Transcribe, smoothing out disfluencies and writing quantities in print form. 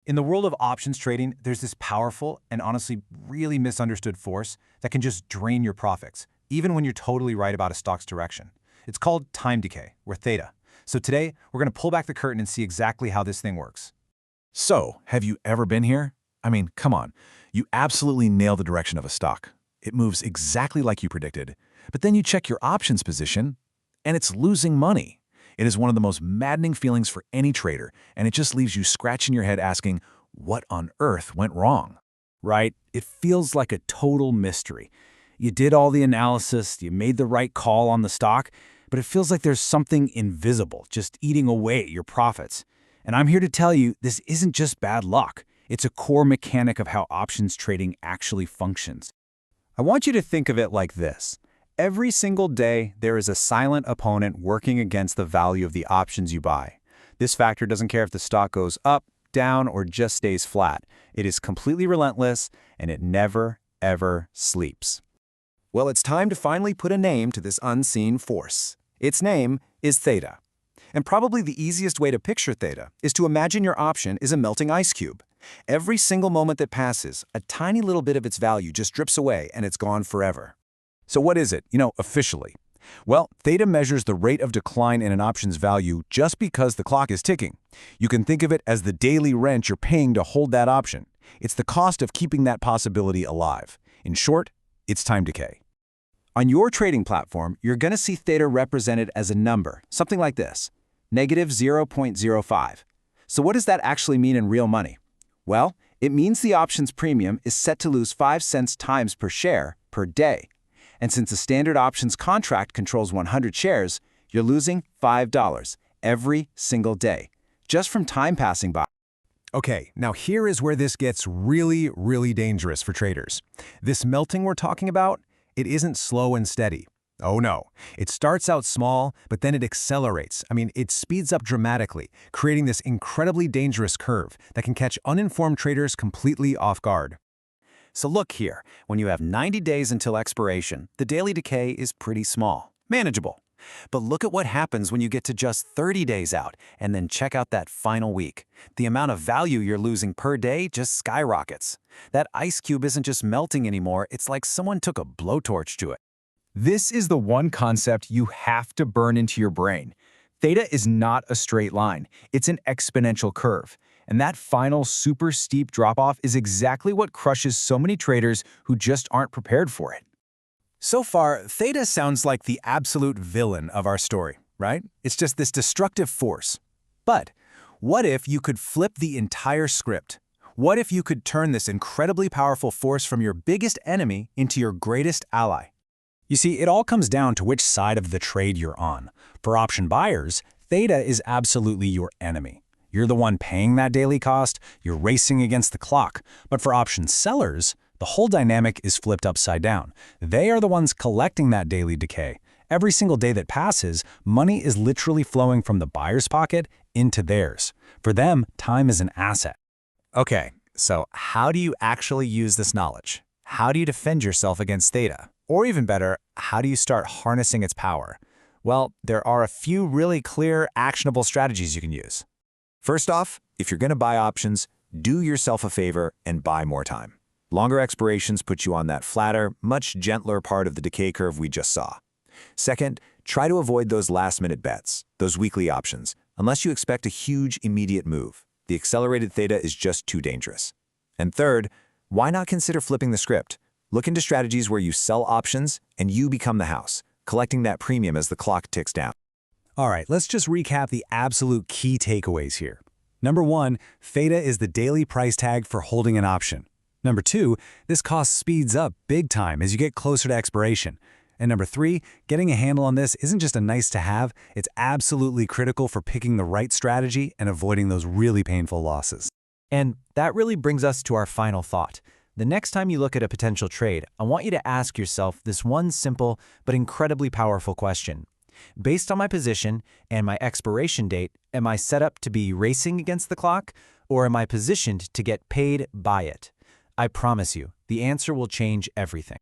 In the world of options trading, there's this powerful and honestly really misunderstood force that can just drain your profits, even when you're totally right about a stock's direction. It's called time decay, or theta. So today, we're going to pull back the curtain and see exactly how this thing works. So, have you ever been here? I mean, come on. You absolutely nail the direction of a stock. It moves exactly like you predicted. But then you check your options position, and it's losing money. It is one of the most maddening feelings for any trader, and it just leaves you scratching your head asking, what on earth went wrong? Right? It feels like a total mystery. You did all the analysis, you made the right call on the stock, but it feels like there's something invisible just eating away at your profits. And I'm here to tell you, this isn't just bad luck. It's a core mechanic of how options trading actually functions. I want you to think of it like this. Every single day, there is a silent opponent working against the value of the options you buy. This factor doesn't care if the stock goes up, down, or just stays flat. It is completely relentless, and it never, ever sleeps. Well, it's time to finally put a name to this unseen force. Its name is Theta. And probably the easiest way to picture Theta is to imagine your option is a melting ice cube. Every single moment that passes, a tiny little bit of its value just drips away and it's gone forever. So what is it, officially? Well, theta measures the rate of decline in an option's value just because the clock is ticking. You can think of it as the daily rent you're paying to hold that option. It's the cost of keeping that possibility alive. In short, it's time decay. On your trading platform, you're going to see theta represented as a number, something like this, negative 0.05. So what does that actually mean in real money? Well, it means the option's premium is set to lose 5 cents times per share per day. And since a standard options contract controls 100 shares, you're losing $5 every single day, just from time passing by. Okay, now here is where this gets really, really dangerous for traders. This melting we're talking about, it isn't slow and steady. Oh no, it starts out small, but then it accelerates. It speeds up dramatically, creating this incredibly dangerous curve that can catch uninformed traders completely off guard. So look here, when you have 90 days until expiration, the daily decay is pretty small, manageable. But look at what happens when you get to just 30 days out and then check out that final week. The amount of value you're losing per day just skyrockets. That ice cube isn't just melting anymore, it's like someone took a blowtorch to it. This is the one concept you have to burn into your brain. Theta is not a straight line, it's an exponential curve. And that final super steep drop-off is exactly what crushes so many traders who just aren't prepared for it. So far, Theta sounds like the absolute villain of our story, right? It's just this destructive force. But what if you could flip the entire script? What if you could turn this incredibly powerful force from your biggest enemy into your greatest ally? You see, it all comes down to which side of the trade you're on. For option buyers, Theta is absolutely your enemy. You're the one paying that daily cost, you're racing against the clock. But for option sellers, the whole dynamic is flipped upside down. They are the ones collecting that daily decay. Every single day that passes, money is literally flowing from the buyer's pocket into theirs. For them, time is an asset. Okay, so how do you actually use this knowledge? How do you defend yourself against Theta? Or even better, how do you start harnessing its power? Well, there are a few really clear, actionable strategies you can use. First off, if you're going to buy options, do yourself a favor and buy more time. Longer expirations put you on that flatter, much gentler part of the decay curve we just saw. Second, try to avoid those last-minute bets, those weekly options, unless you expect a huge, immediate move. The accelerated theta is just too dangerous. And third, why not consider flipping the script? Look into strategies where you sell options and you become the house, collecting that premium as the clock ticks down. All right, let's just recap the absolute key takeaways here. Number 1, theta is the daily price tag for holding an option. Number 2, this cost speeds up big time as you get closer to expiration. And number 3, getting a handle on this isn't just a nice to have, it's absolutely critical for picking the right strategy and avoiding those really painful losses. And that really brings us to our final thought. The next time you look at a potential trade, I want you to ask yourself this one simple but incredibly powerful question. Based on my position and my expiration date, am I set up to be racing against the clock, or am I positioned to get paid by it? I promise you, the answer will change everything.